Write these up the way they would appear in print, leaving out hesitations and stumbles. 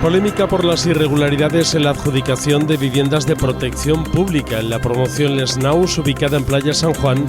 Polémica por las irregularidades en la adjudicación de viviendas de protección pública. En la promoción Les Naus, ubicada en Playa San Juan,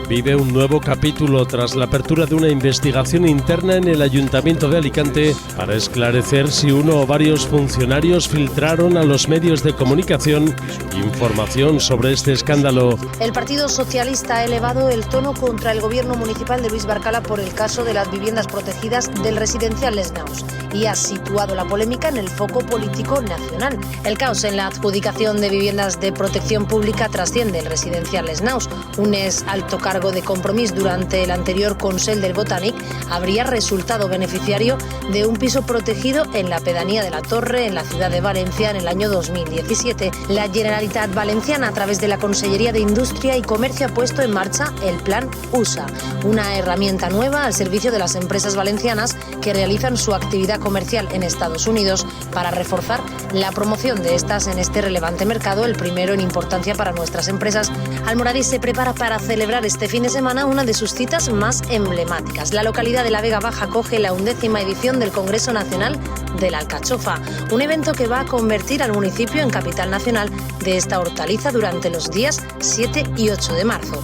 vive un nuevo capítulo tras la apertura de una investigación interna en el Ayuntamiento de Alicante para esclarecer si uno o varios funcionarios filtraron a los medios de comunicación información sobre este escándalo. El Partido Socialista ha elevado el tono contra el gobierno municipal de Luis Barcala por el caso de las viviendas protegidas del residencial Les Naus y ha situado la polémica en el foco político nacional. El caos en la adjudicación de viviendas de protección pública trasciende el residencial Les Naus. Un ex alto cargo de Compromís durante el anterior Consell del Botànic habría resultado beneficiario de un piso protegido en la pedanía de la Torre, en la ciudad de Valencia, en el año 2017. La Generalitat Valenciana, a través de la Consellería de Industria y Comercio, ha puesto en marcha el Plan USA, una herramienta nueva al servicio de las empresas valencianas que realizan su actividad comercial en Estados Unidos para reforzar la promoción de estas en este relevante mercado, el primero en importancia para nuestras empresas. Almoradí se prepara para celebrar este fin de semana una de sus citas más emblemáticas. La localidad de la Vega Baja acoge la 11ª edición del Congreso Nacional de la Alcachofa, un evento que va a convertir al municipio en capital nacional de esta hortaliza durante los días 7 y 8 de marzo.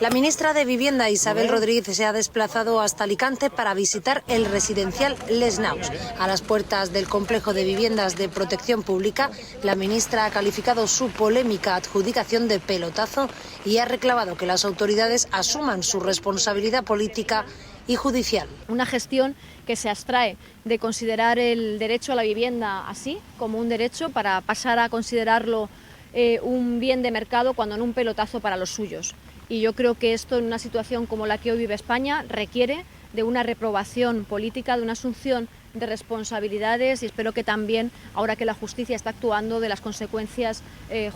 La ministra de Vivienda, Isabel Rodríguez, se ha desplazado hasta Alicante para visitar el residencial Les Naus. A las puertas del complejo de viviendas de protección pública, la ministra ha calificado su polémica adjudicación de pelotazo y ha reclamado que las autoridades asuman su responsabilidad política y judicial. Una gestión que se abstrae de considerar el derecho a la vivienda así, como un derecho, para pasar a considerarlo un bien de mercado cuando no un pelotazo para los suyos. Y yo creo que esto, en una situación como la que hoy vive España, requiere de una reprobación política, de una asunción de responsabilidades, y espero que también, ahora que la justicia está actuando, de las consecuencias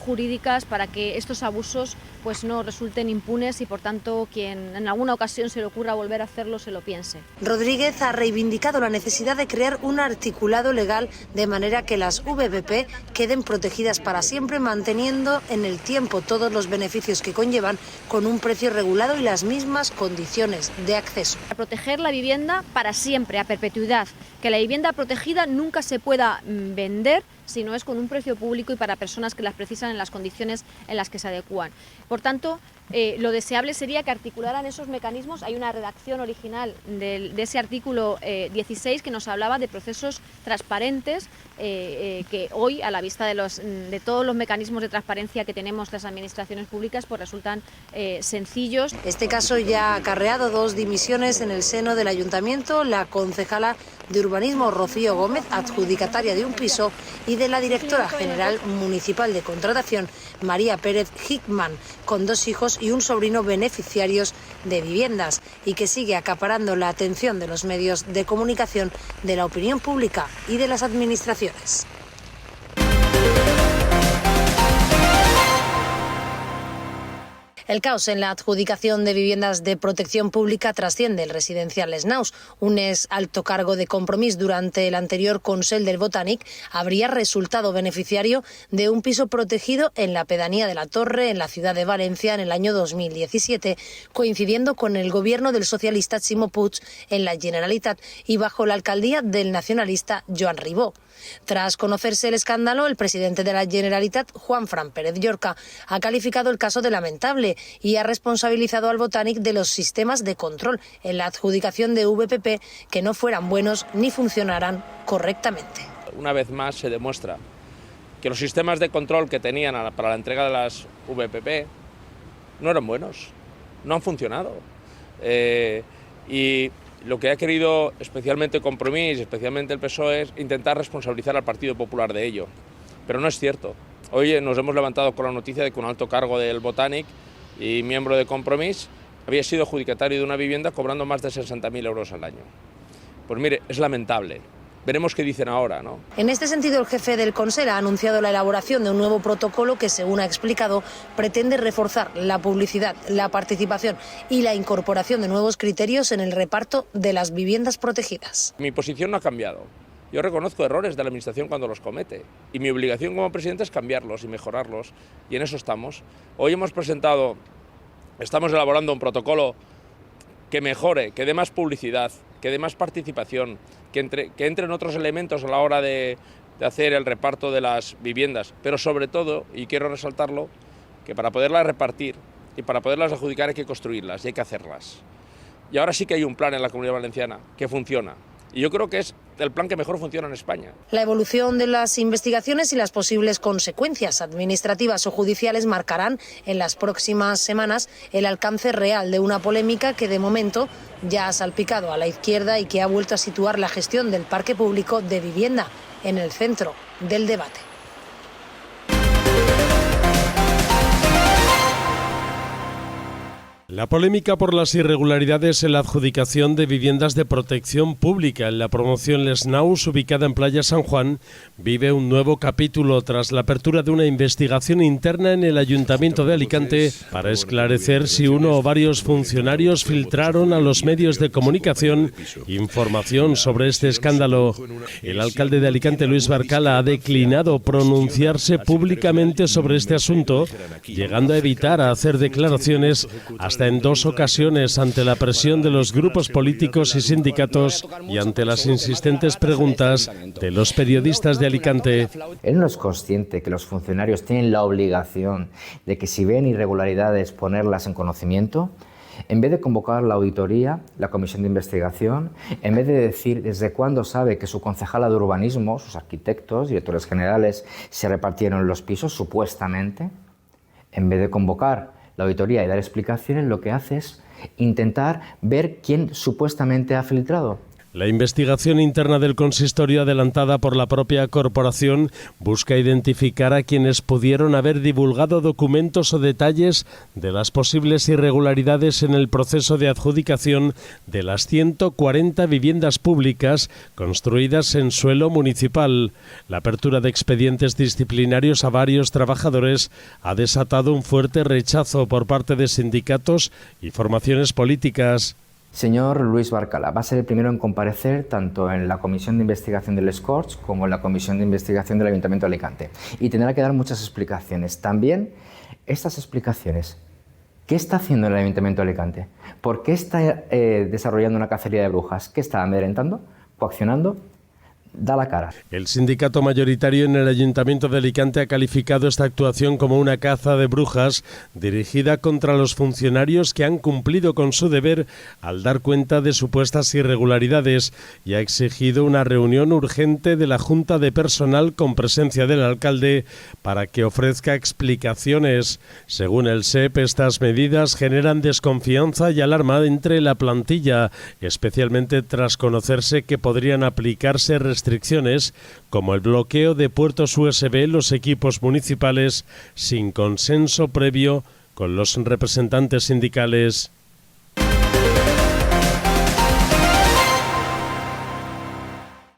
jurídicas para que estos abusos pues no resulten impunes y, por tanto, quien en alguna ocasión se le ocurra volver a hacerlo se lo piense. Rodríguez ha reivindicado la necesidad de crear un articulado legal de manera que las VPP queden protegidas para siempre, manteniendo en el tiempo todos los beneficios que conllevan, con un precio regulado y las mismas condiciones de acceso. Para proteger la vivienda para siempre, a perpetuidad, que la vivienda protegida nunca se pueda vender si no es con un precio público y para personas que las precisan en las condiciones en las que se adecúan. Por tanto, lo deseable sería que articularan esos mecanismos. Hay una redacción original de ese artículo 16 que nos hablaba de procesos transparentes que hoy, a la vista de todos los mecanismos de transparencia que tenemos las administraciones públicas, pues resultan sencillos. Este caso ya ha acarreado 2 dimisiones en el seno del ayuntamiento: la concejala de Urbanismo Rocío Gómez, adjudicataria de un piso, y de la directora general municipal de contratación, María Pérez Hickman, con 2 hijos y un sobrino beneficiarios de viviendas, y que sigue acaparando la atención de los medios de comunicación, de la opinión pública y de las administraciones. El caos en la adjudicación de viviendas de protección pública trasciende el residencial Les Naus. Un ex alto cargo de Compromís durante el anterior Consell del Botànic habría resultado beneficiario de un piso protegido en la pedanía de la Torre, en la ciudad de Valencia, en el año 2017, coincidiendo con el gobierno del socialista Ximo Puig en la Generalitat y bajo la alcaldía del nacionalista Joan Ribó. Tras conocerse el escándalo, el presidente de la Generalitat, Juanfran Pérez Llorca, ha calificado el caso de lamentable y ha responsabilizado al Botànic de los sistemas de control en la adjudicación de VPP que no fueran buenos ni funcionaran correctamente. Una vez más se demuestra que los sistemas de control que tenían para la entrega de las VPP no eran buenos, no han funcionado. Y lo que ha querido especialmente Compromís, especialmente el PSOE, es intentar responsabilizar al Partido Popular de ello. Pero no es cierto. Hoy nos hemos levantado con la noticia de que un alto cargo del Botànic y miembro de Compromís había sido adjudicatario de una vivienda cobrando más de 60.000 euros al año. Pues mire, es lamentable. Veremos qué dicen ahora, ¿no? En este sentido, el jefe del Consell ha anunciado la elaboración de un nuevo protocolo que, según ha explicado, pretende reforzar la publicidad, la participación y la incorporación de nuevos criterios en el reparto de las viviendas protegidas. Mi posición no ha cambiado. Yo reconozco errores de la Administración cuando los comete y mi obligación como presidente es cambiarlos y mejorarlos, y en eso estamos. Hoy estamos elaborando un protocolo que mejore, que dé más publicidad, que dé más participación, que entren otros elementos a la hora de hacer el reparto de las viviendas, pero sobre todo, y quiero resaltarlo, que para poderlas repartir y para poderlas adjudicar hay que construirlas y hay que hacerlas. Y ahora sí que hay un plan en la Comunidad Valenciana que funciona. Y yo creo que es el plan que mejor funciona en España. La evolución de las investigaciones y las posibles consecuencias administrativas o judiciales marcarán en las próximas semanas el alcance real de una polémica que de momento ya ha salpicado a la izquierda y que ha vuelto a situar la gestión del parque público de vivienda en el centro del debate. La polémica por las irregularidades en la adjudicación de viviendas de protección pública en la promoción Les Naus, ubicada en Playa San Juan, vive un nuevo capítulo tras la apertura de una investigación interna en el Ayuntamiento de Alicante para esclarecer si uno o varios funcionarios filtraron a los medios de comunicación información sobre este escándalo. El alcalde de Alicante, Luis Barcala, ha declinado pronunciarse públicamente sobre este asunto, llegando a evitar hacer declaraciones hasta en 2 ocasiones ante la presión de los grupos políticos y sindicatos y ante las insistentes preguntas de los periodistas de Alicante. Él no es consciente que los funcionarios tienen la obligación de que si ven irregularidades ponerlas en conocimiento, en vez de convocar la auditoría, la comisión de investigación, en vez de decir desde cuándo sabe que su concejala de urbanismo, sus arquitectos, directores generales se repartieron los pisos supuestamente, en vez de convocar la auditoría y dar explicaciones, lo que hace es intentar ver quién supuestamente ha filtrado. La investigación interna del consistorio, adelantada por la propia corporación, busca identificar a quienes pudieron haber divulgado documentos o detalles de las posibles irregularidades en el proceso de adjudicación de las 140 viviendas públicas construidas en suelo municipal. La apertura de expedientes disciplinarios a varios trabajadores ha desatado un fuerte rechazo por parte de sindicatos y formaciones políticas. Señor Luis Barcala, va a ser el primero en comparecer tanto en la Comisión de Investigación del Corts como en la Comisión de Investigación del Ayuntamiento de Alicante. Y tendrá que dar muchas explicaciones. También estas explicaciones. ¿Qué está haciendo el Ayuntamiento de Alicante? ¿Por qué está desarrollando una cacería de brujas? ¿Qué está amedrentando? ¿Coaccionando? Da la cara. El sindicato mayoritario en el Ayuntamiento de Alicante ha calificado esta actuación como una caza de brujas dirigida contra los funcionarios que han cumplido con su deber al dar cuenta de supuestas irregularidades y ha exigido una reunión urgente de la Junta de Personal con presencia del alcalde para que ofrezca explicaciones. Según el SEP, estas medidas generan desconfianza y alarma entre la plantilla, especialmente tras conocerse que podrían aplicarse restricciones como el bloqueo de puertos USB en los equipos municipales sin consenso previo con los representantes sindicales.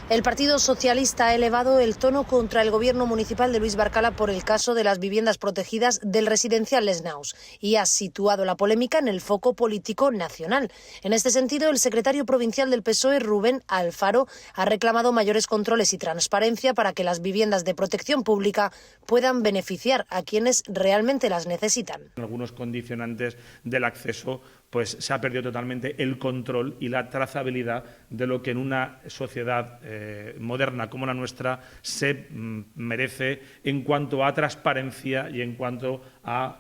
El Partido Socialista ha elevado el tono contra el gobierno municipal de Luis Barcala por el caso de las viviendas protegidas del residencial Les Naus y ha situado la polémica en el foco político nacional. En este sentido, el secretario provincial del PSOE, Rubén Alfaro, ha reclamado mayores controles y transparencia para que las viviendas de protección pública puedan beneficiar a quienes realmente las necesitan. Algunos condicionantes del acceso, pues se ha perdido totalmente el control y la trazabilidad de lo que en una sociedad moderna como la nuestra se merece en cuanto a transparencia y en cuanto a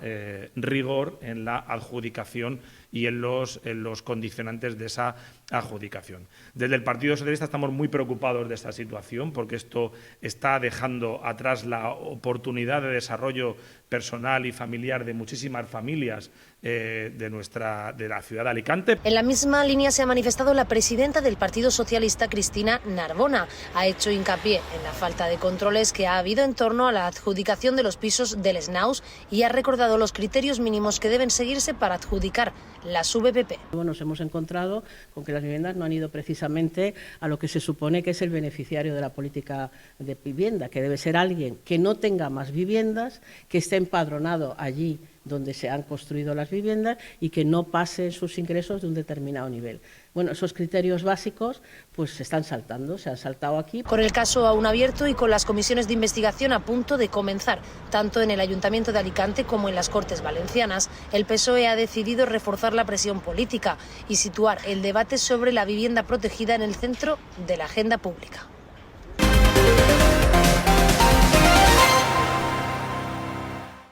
rigor en la adjudicación y en los condicionantes de esa adjudicación. Desde el Partido Socialista estamos muy preocupados de esta situación porque esto está dejando atrás la oportunidad de desarrollo personal y familiar de muchísimas familias de la ciudad de Alicante. En la misma línea se ha manifestado la presidenta del Partido Socialista, Cristina Narbona. Ha hecho hincapié en la falta de controles que ha habido en torno a la adjudicación de los pisos del Les Naus y ha recordado los criterios mínimos que deben seguirse para adjudicar las VPP. Nos hemos encontrado con que las viviendas no han ido precisamente a lo que se supone que es el beneficiario de la política de vivienda, que debe ser alguien que no tenga más viviendas, que esté empadronado allí donde se han construido las viviendas y que no pasen sus ingresos de un determinado nivel. Bueno, esos criterios básicos pues se están saltando, se han saltado aquí. Con el caso aún abierto y con las comisiones de investigación a punto de comenzar, tanto en el Ayuntamiento de Alicante como en las Cortes Valencianas, el PSOE ha decidido reforzar la presión política y situar el debate sobre la vivienda protegida en el centro de la agenda pública.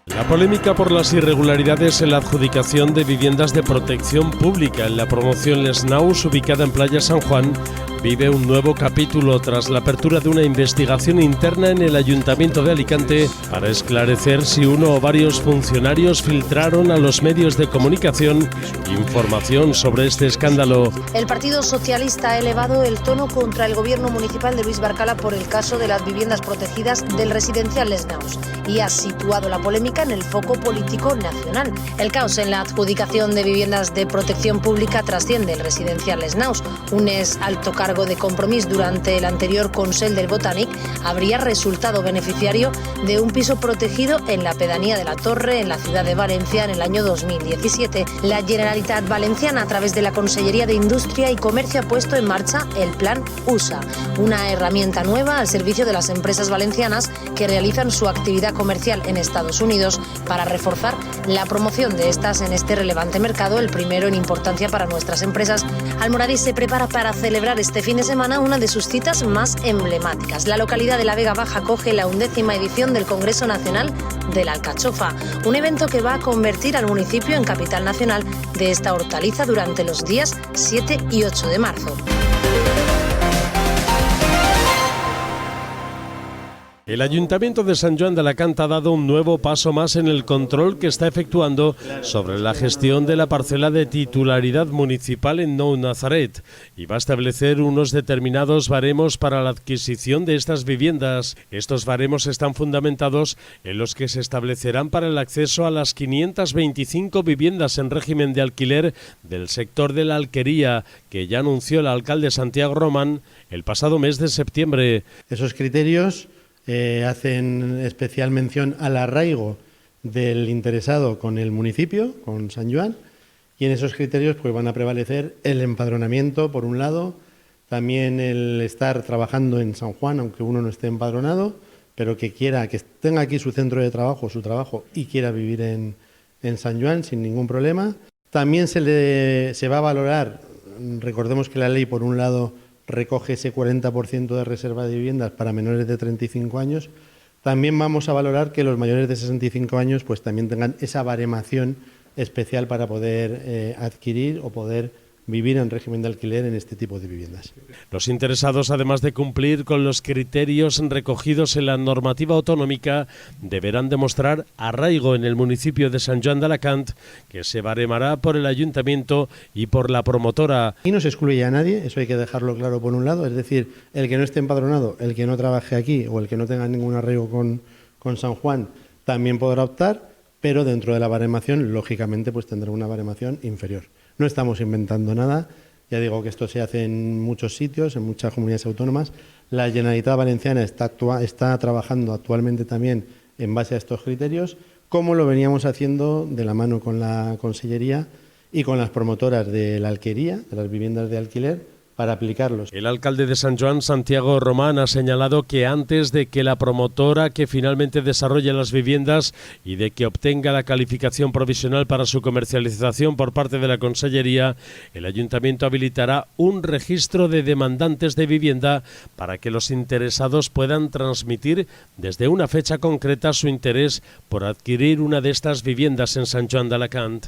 La polémica por las irregularidades en la adjudicación de viviendas de protección pública en la promoción Les Naus, ubicada en Playa San Juan, vive un nuevo capítulo tras la apertura de una investigación interna en el Ayuntamiento de Alicante para esclarecer si uno o varios funcionarios filtraron a los medios de comunicación información sobre este escándalo. El Partido Socialista ha elevado el tono contra el gobierno municipal de Luis Barcala por el caso de las viviendas protegidas del residencial Les Naus y ha situado la polémica en el foco político nacional. El caos en la adjudicación de viviendas de protección pública trasciende el residencial Les Naus. Un ex alto cargo de Compromís durante el anterior Consell del Botànic habría resultado beneficiario de un piso protegido en la pedanía de la Torre, en la ciudad de Valencia, en el año 2017. La Generalitat Valenciana, a través de la Consellería de Industria y Comercio, ha puesto en marcha el Plan USA, una herramienta nueva al servicio de las empresas valencianas que realizan su actividad comercial en Estados Unidos para reforzar la promoción de estas en este relevante mercado, el primero en importancia para nuestras empresas. Almoradí se prepara para celebrar este fin de semana una de sus citas más emblemáticas. La localidad de la Vega Baja acoge la 11ª edición del Congreso Nacional de la Alcachofa, un evento que va a convertir al municipio en capital nacional de esta hortaliza durante los días 7 y 8 de marzo. El Ayuntamiento de Sant Joan d'Alacant ha dado un nuevo paso más en el control que está efectuando sobre la gestión de la parcela de titularidad municipal en Nou Nazaret y va a establecer unos determinados baremos para la adquisición de estas viviendas. Estos baremos están fundamentados en los que se establecerán para el acceso a las 525 viviendas en régimen de alquiler del sector de la alquería que ya anunció el alcalde Santiago Román el pasado mes de septiembre. Esos criterios hacen especial mención al arraigo del interesado con el municipio, con Sant Joan, y en esos criterios pues van a prevalecer el empadronamiento, por un lado, también el estar trabajando en San Juan, aunque uno no esté empadronado, pero que tenga aquí su centro de trabajo, su trabajo, y quiera vivir en Sant Joan sin ningún problema. También se va a valorar, recordemos que la ley, por un lado, recoge ese 40% de reserva de viviendas para menores de 35 años. También vamos a valorar que los mayores de 65 años pues también tengan esa baremación especial para poder adquirir o poder vivir en régimen de alquiler en este tipo de viviendas. Los interesados, además de cumplir con los criterios recogidos en la normativa autonómica, deberán demostrar arraigo en el municipio de Sant Joan d'Alacant, que se baremará por el ayuntamiento y por la promotora. Y no se excluye a nadie, eso hay que dejarlo claro por un lado, es decir, el que no esté empadronado, el que no trabaje aquí o el que no tenga ningún arraigo con San Juan también podrá optar, pero dentro de la baremación, lógicamente, pues tendrá una baremación inferior. No estamos inventando nada, ya digo que esto se hace en muchos sitios, en muchas comunidades autónomas. La Generalitat Valenciana está trabajando actualmente también en base a estos criterios, como lo veníamos haciendo de la mano con la Consellería y con las promotoras de la alquería, de las viviendas de alquiler, para aplicarlos. El alcalde de Sant Joan, Santiago Román, ha señalado que antes de que la promotora que finalmente desarrolle las viviendas y de que obtenga la calificación provisional para su comercialización por parte de la Consellería, el Ayuntamiento habilitará un registro de demandantes de vivienda para que los interesados puedan transmitir desde una fecha concreta su interés por adquirir una de estas viviendas en Sant Joan d'Alacant.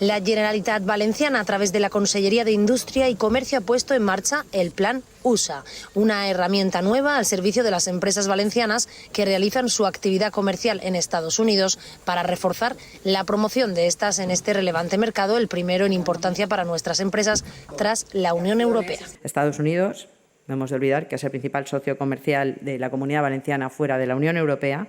La Generalitat Valenciana, a través de la Consellería de Industria y Comercio, ha puesto en marcha el Plan USA, una herramienta nueva al servicio de las empresas valencianas que realizan su actividad comercial en Estados Unidos para reforzar la promoción de estas en este relevante mercado, el primero en importancia para nuestras empresas tras la Unión Europea. Estados Unidos, no hemos de olvidar que es el principal socio comercial de la Comunidad Valenciana fuera de la Unión Europea,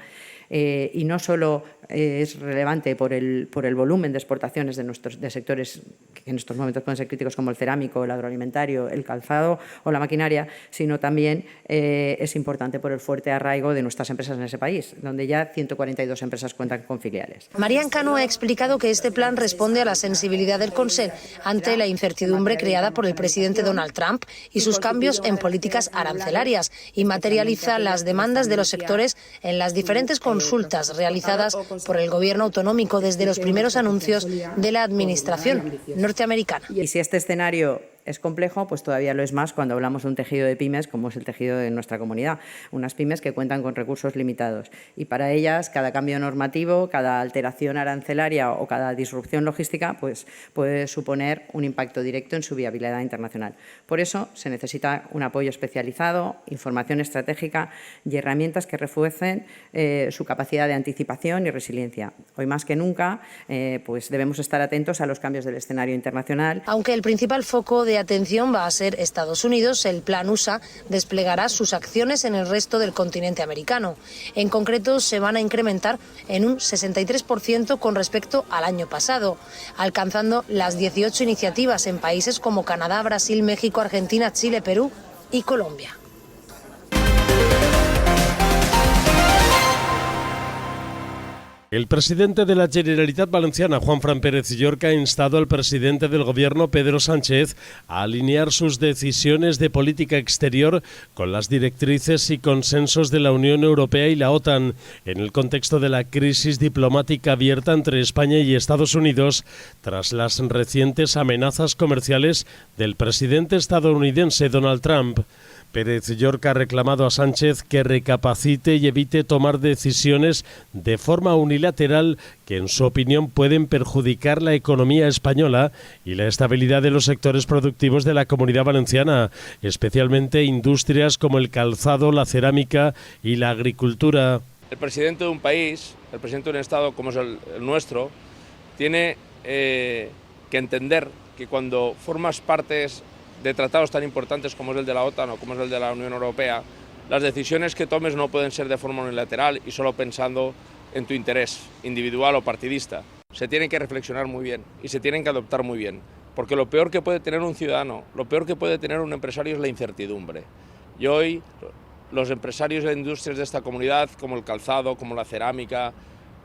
y no solo es relevante por el volumen de exportaciones de sectores que en estos momentos pueden ser críticos como el cerámico, el agroalimentario, el calzado o la maquinaria, sino también es importante por el fuerte arraigo de nuestras empresas en ese país, donde ya 142 empresas cuentan con filiales. Marian Cano ha explicado que este plan responde a la sensibilidad del Consell ante la incertidumbre creada por el presidente Donald Trump y sus cambios en políticas arancelarias y materializa las demandas de los sectores en las diferentes consultas realizadas por el gobierno autonómico desde los primeros anuncios de la administración norteamericana. Y si este escenario es complejo, pues todavía lo es más cuando hablamos de un tejido de pymes como es el tejido de nuestra comunidad, unas pymes que cuentan con recursos limitados y para ellas cada cambio normativo, cada alteración arancelaria o cada disrupción logística pues puede suponer un impacto directo en su viabilidad internacional. Por eso se necesita un apoyo especializado, información estratégica y herramientas que refuercen su capacidad de anticipación y resiliencia. Hoy más que nunca pues debemos estar atentos a los cambios del escenario internacional. Aunque el principal foco de atención va a ser Estados Unidos, el Plan USA desplegará sus acciones en el resto del continente americano. En concreto, se van a incrementar en un 63% con respecto al año pasado, alcanzando las 18 iniciativas en países como Canadá, Brasil, México, Argentina, Chile, Perú y Colombia. El presidente de la Generalitat Valenciana, Juanfran Pérez Llorca, ha instado al presidente del Gobierno, Pedro Sánchez, a alinear sus decisiones de política exterior con las directrices y consensos de la Unión Europea y la OTAN, en el contexto de la crisis diplomática abierta entre España y Estados Unidos, tras las recientes amenazas comerciales del presidente estadounidense Donald Trump. Pérez Llorca ha reclamado a Sánchez que recapacite y evite tomar decisiones de forma unilateral que, en su opinión, pueden perjudicar la economía española y la estabilidad de los sectores productivos de la Comunidad Valenciana, especialmente industrias como el calzado, la cerámica y la agricultura. El presidente de un país, el presidente de un Estado como es el nuestro, tiene que entender que cuando formas parte de tratados tan importantes como es el de la OTAN o como es el de la Unión Europea, las decisiones que tomes no pueden ser de forma unilateral y solo pensando en tu interés individual o partidista. Se tienen que reflexionar muy bien y se tienen que adoptar muy bien, porque lo peor que puede tener un ciudadano, lo peor que puede tener un empresario es la incertidumbre. Y hoy los empresarios de industrias de esta comunidad, como el calzado, como la cerámica,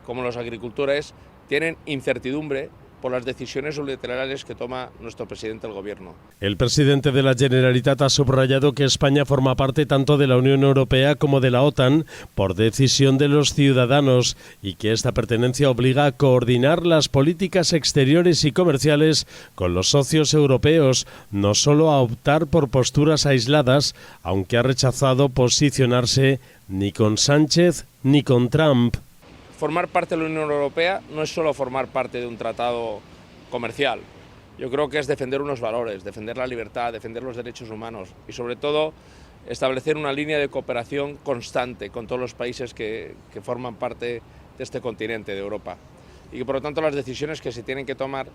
como los agricultores, tienen incertidumbre por las decisiones unilaterales que toma nuestro presidente del Gobierno. El presidente de la Generalitat ha subrayado que España forma parte tanto de la Unión Europea como de la OTAN por decisión de los ciudadanos y que esta pertenencia obliga a coordinar las políticas exteriores y comerciales con los socios europeos, no solo a optar por posturas aisladas, aunque ha rechazado posicionarse ni con Sánchez ni con Trump. Formar parte de la Unión Europea no es solo formar parte de un tratado comercial. Yo creo que es defender unos valores, defender la libertad, defender los derechos humanos y sobre todo establecer una línea de cooperación constante con todos los países que forman parte de este continente de Europa. Y que por lo tanto las decisiones que se tienen que tomar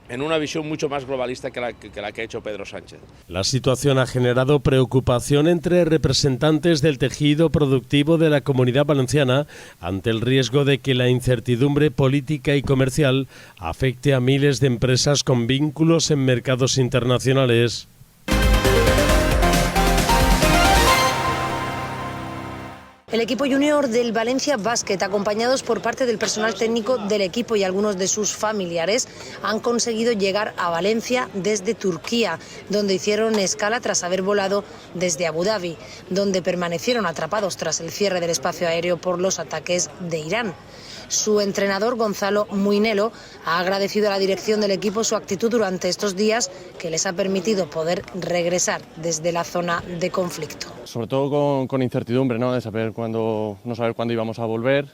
en una visión mucho más globalista que la que ha hecho Pedro Sánchez. La situación ha generado preocupación entre representantes del tejido productivo de la Comunidad Valenciana ante el riesgo de que la incertidumbre política y comercial afecte a miles de empresas con vínculos en mercados internacionales. El equipo junior del Valencia Basket, acompañados por parte del personal técnico del equipo y algunos de sus familiares, han conseguido llegar a Valencia desde Turquía, donde hicieron escala tras haber volado desde Abu Dhabi, donde permanecieron atrapados tras el cierre del espacio aéreo por los ataques de Irán. Su entrenador, Gonzalo Muinelo, ha agradecido a la dirección del equipo su actitud durante estos días que les ha permitido poder regresar desde la zona de conflicto. Sobre todo con incertidumbre, ¿no? De saber no saber cuándo íbamos a volver,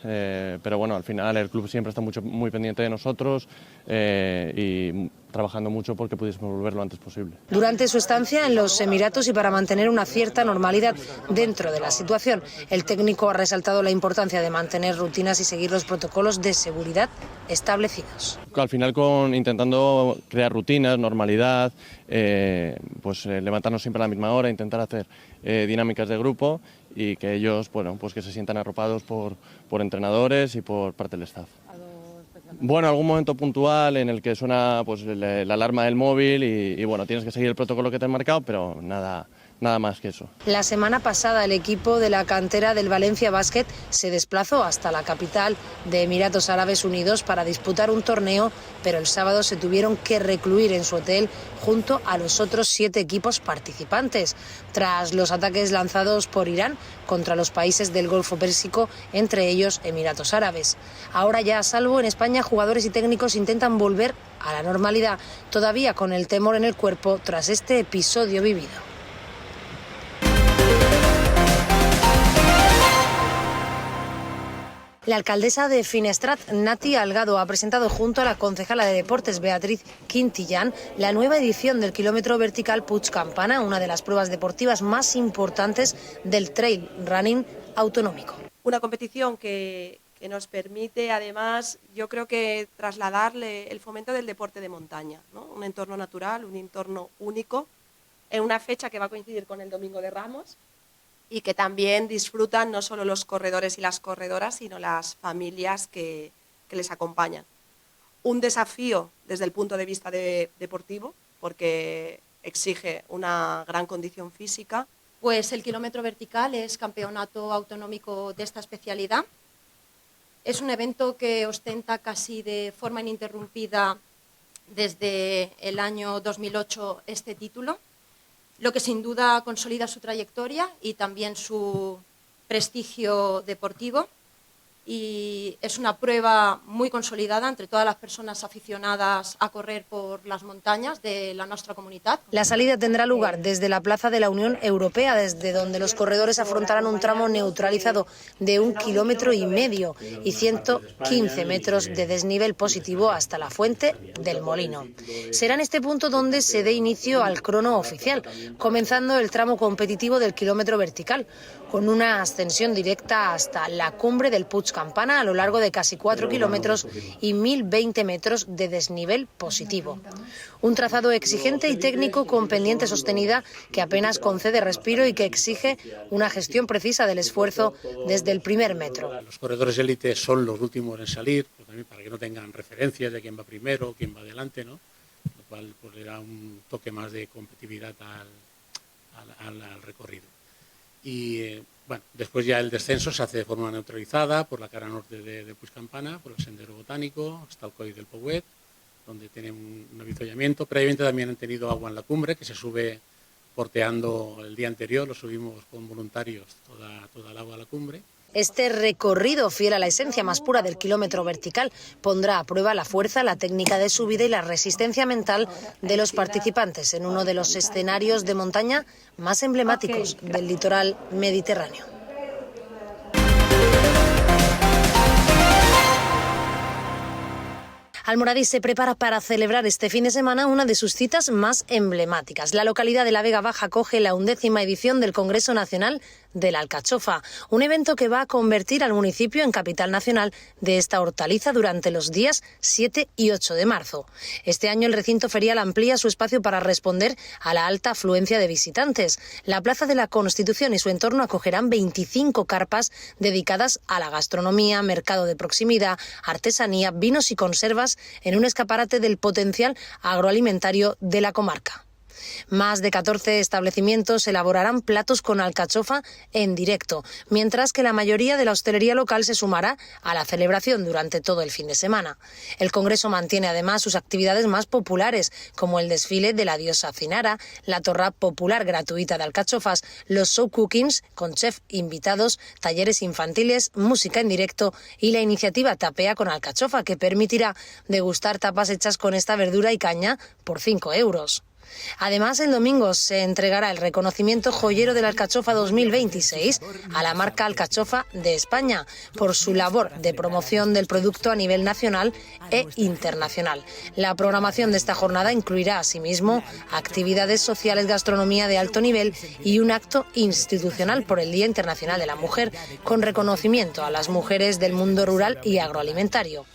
pero bueno, al final el club siempre está muy pendiente de nosotros y trabajando mucho porque pudiésemos volver lo antes posible. Durante su estancia en los Emiratos y para mantener una cierta normalidad dentro de la situación, el técnico ha resaltado la importancia de mantener rutinas y seguir los protocolos de seguridad establecidos. Al final, intentando crear rutinas, normalidad, levantarnos siempre a la misma hora, intentar hacer dinámicas de grupo y que ellos, que se sientan arropados por entrenadores y por parte del staff. Algún momento puntual en el que suena la alarma del móvil y tienes que seguir el protocolo que te han marcado, pero nada más que eso. La semana pasada el equipo de la cantera del Valencia Basket se desplazó hasta la capital de Emiratos Árabes Unidos para disputar un torneo, pero el sábado se tuvieron que recluir en su hotel junto a los otros 7 equipos participantes, tras los ataques lanzados por Irán contra los países del Golfo Pérsico, entre ellos Emiratos Árabes. Ahora ya a salvo en España, jugadores y técnicos intentan volver a la normalidad, todavía con el temor en el cuerpo tras este episodio vivido. La alcaldesa de Finestrat, Nati Algado, ha presentado junto a la concejala de Deportes, Beatriz Quintillán, la nueva edición del kilómetro vertical Puig Campana, una de las pruebas deportivas más importantes del trail running autonómico. Una competición que nos permite, además, yo creo que trasladarle el fomento del deporte de montaña, ¿no? Un entorno natural, un entorno único, en una fecha que va a coincidir con el Domingo de Ramos, y que también disfrutan no solo los corredores y las corredoras, sino las familias que les acompañan. Un desafío desde el punto de vista deportivo, porque exige una gran condición física. Pues el kilómetro vertical es campeonato autonómico de esta especialidad. Es un evento que ostenta casi de forma ininterrumpida desde el año 2008 este título, lo que sin duda consolida su trayectoria y también su prestigio deportivo, y es una prueba muy consolidada entre todas las personas aficionadas a correr por las montañas de la nuestra comunidad. La salida tendrá lugar desde la Plaza de la Unión Europea, desde donde los corredores afrontarán un tramo neutralizado de 1,5 kilómetros y 115 metros de desnivel positivo hasta la Fuente del Molino. Será en este punto donde se dé inicio al crono oficial, comenzando el tramo competitivo del kilómetro vertical, con una ascensión directa hasta la cumbre del Puig Campana a lo largo de casi 4 kilómetros y 1.020 metros de desnivel positivo. Un trazado exigente y técnico con pendiente sostenida que apenas concede respiro y que exige una gestión precisa del esfuerzo desde el primer metro. Los corredores élite son los últimos en salir, también para que no tengan referencias de quién va primero, quién va adelante, ¿no? Lo cual le da un toque más de competitividad al recorrido. Y después ya el descenso se hace de forma neutralizada por la cara norte de Puig Campana, por el sendero botánico, hasta el Coll del Pouet, donde tiene un avituallamiento. Previamente también han tenido agua en la cumbre, que se sube porteando el día anterior, lo subimos con voluntarios toda el agua a la cumbre. Este recorrido, fiel a la esencia más pura del kilómetro vertical, pondrá a prueba la fuerza, la técnica de subida y la resistencia mental de los participantes en uno de los escenarios de montaña más emblemáticos del litoral mediterráneo. Almoradí se prepara para celebrar este fin de semana una de sus citas más emblemáticas. La localidad de la Vega Baja acoge la 11ª edición del Congreso Nacional de la Alcachofa, un evento que va a convertir al municipio en capital nacional de esta hortaliza durante los días 7 y 8 de marzo. Este año el recinto ferial amplía su espacio para responder a la alta afluencia de visitantes. La Plaza de la Constitución y su entorno acogerán 25 carpas dedicadas a la gastronomía, mercado de proximidad, artesanía, vinos y conservas en un escaparate del potencial agroalimentario de la comarca. Más de 14 establecimientos elaborarán platos con alcachofa en directo, mientras que la mayoría de la hostelería local se sumará a la celebración durante todo el fin de semana. El Congreso mantiene además sus actividades más populares, como el desfile de la diosa Cinara, la torra popular gratuita de alcachofas, los show cookings con chef invitados, talleres infantiles, música en directo y la iniciativa Tapea con alcachofa, que permitirá degustar tapas hechas con esta verdura y caña por 5 euros. Además, el domingo se entregará el reconocimiento Joyero de la Alcachofa 2026 a la marca Alcachofa de España por su labor de promoción del producto a nivel nacional e internacional. La programación de esta jornada incluirá asimismo actividades sociales, gastronomía de alto nivel y un acto institucional por el Día Internacional de la Mujer con reconocimiento a las mujeres del mundo rural y agroalimentario.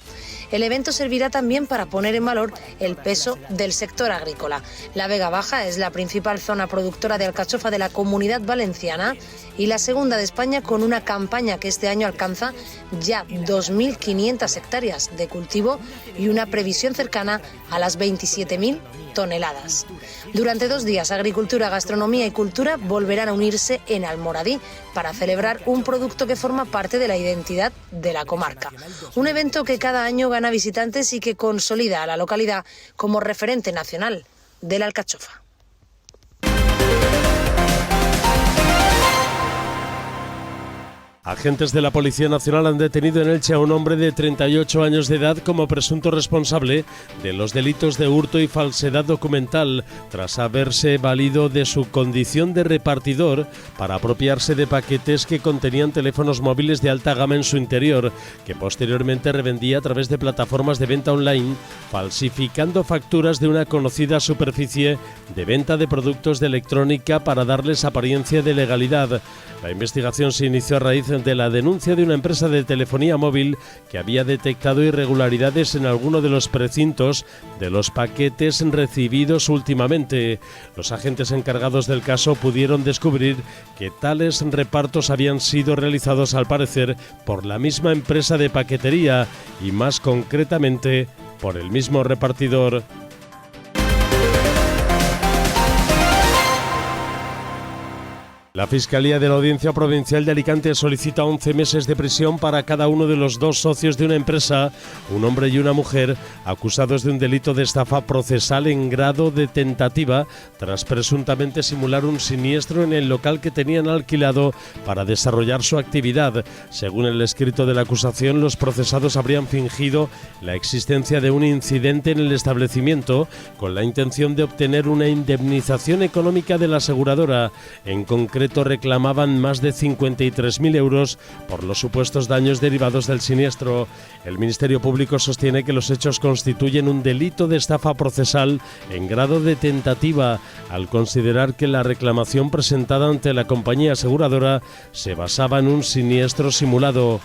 El evento servirá también para poner en valor el peso del sector agrícola. La Vega Baja es la principal zona productora de alcachofa de la Comunidad Valenciana y la segunda de España, con una campaña que este año alcanza ya 2.500 hectáreas de cultivo y una previsión cercana a las 27.000 toneladas. Durante 2 días, agricultura, gastronomía y cultura volverán a unirse en Almoradí para celebrar un producto que forma parte de la identidad de la comarca. Un evento que cada año gana visitantes y que consolida a la localidad como referente nacional de la alcachofa. Agentes de la Policía Nacional han detenido en Elche a un hombre de 38 años de edad como presunto responsable de los delitos de hurto y falsedad documental, tras haberse valido de su condición de repartidor para apropiarse de paquetes que contenían teléfonos móviles de alta gama en su interior, que posteriormente revendía a través de plataformas de venta online, falsificando facturas de una conocida superficie de venta de productos de electrónica para darles apariencia de legalidad. La investigación se inició a raíz de la denuncia de una empresa de telefonía móvil que había detectado irregularidades en alguno de los precintos de los paquetes recibidos últimamente. Los agentes encargados del caso pudieron descubrir que tales repartos habían sido realizados, al parecer, por la misma empresa de paquetería y, más concretamente, por el mismo repartidor. La Fiscalía de la Audiencia Provincial de Alicante solicita 11 meses de prisión para cada uno de los 2 socios de una empresa, un hombre y una mujer, acusados de un delito de estafa procesal en grado de tentativa, tras presuntamente simular un siniestro en el local que tenían alquilado para desarrollar su actividad. Según el escrito de la acusación, los procesados habrían fingido la existencia de un incidente en el establecimiento con la intención de obtener una indemnización económica de la aseguradora. En concreto, reclamaban más de 53.000 euros por los supuestos daños derivados del siniestro. El Ministerio Público sostiene que los hechos constituyen un delito de estafa procesal en grado de tentativa, al considerar que la reclamación presentada ante la compañía aseguradora se basaba en un siniestro simulado.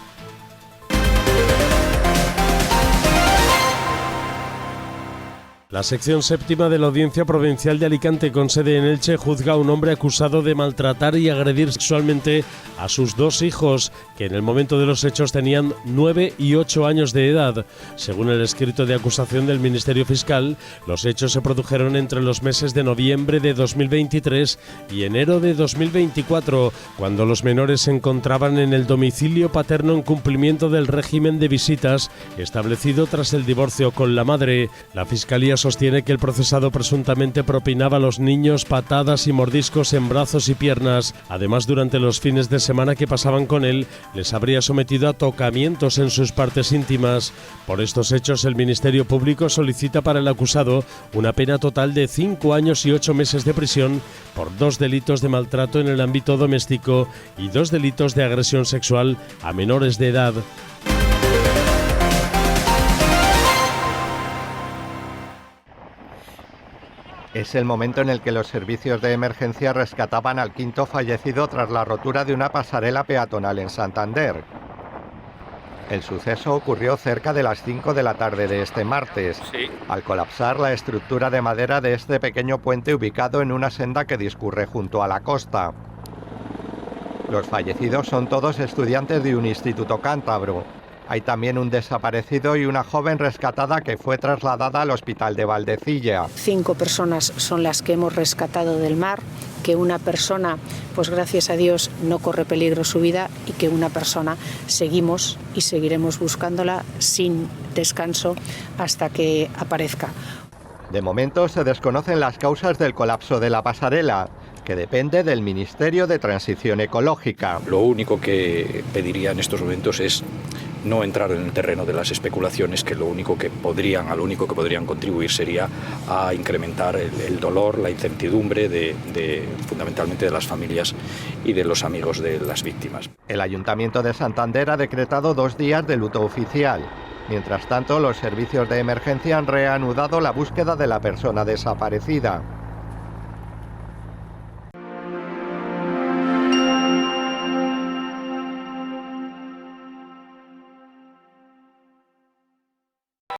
La sección séptima de la Audiencia Provincial de Alicante, con sede en Elche, juzga a un hombre acusado de maltratar y agredir sexualmente a sus 2 hijos, que en el momento de los hechos tenían 9 y 8 años de edad. Según el escrito de acusación del Ministerio Fiscal, los hechos se produjeron entre los meses de noviembre de 2023 y enero de 2024, cuando los menores se encontraban en el domicilio paterno en cumplimiento del régimen de visitas establecido tras el divorcio con la madre. La Fiscalía sostiene que el procesado presuntamente propinaba a los niños patadas y mordiscos en brazos y piernas. Además, durante los fines de semana que pasaban con él, les habría sometido a tocamientos en sus partes íntimas. Por estos hechos, el Ministerio Público solicita para el acusado una pena total de 5 años y 8 meses de prisión por 2 delitos de maltrato en el ámbito doméstico y 2 delitos de agresión sexual a menores de edad. Es el momento en el que los servicios de emergencia rescataban al 5º fallecido tras la rotura de una pasarela peatonal en Santander. El suceso ocurrió cerca de las 5 de la tarde de este martes, al colapsar la estructura de madera de este pequeño puente ubicado en una senda que discurre junto a la costa. Los fallecidos son todos estudiantes de un instituto cántabro. Hay también un desaparecido y una joven rescatada que fue trasladada al hospital de Valdecilla. 5 personas son las que hemos rescatado del mar, que una persona, pues gracias a Dios, no corre peligro su vida y que una persona seguimos y seguiremos buscándola sin descanso hasta que aparezca. De momento se desconocen las causas del colapso de la pasarela, que depende del Ministerio de Transición Ecológica. Lo único que pediría en estos momentos es no entrar en el terreno de las especulaciones, que a lo único que podrían contribuir sería a incrementar el dolor, la incertidumbre fundamentalmente de las familias y de los amigos de las víctimas. El Ayuntamiento de Santander ha decretado 2 días de luto oficial. Mientras tanto, los servicios de emergencia han reanudado la búsqueda de la persona desaparecida.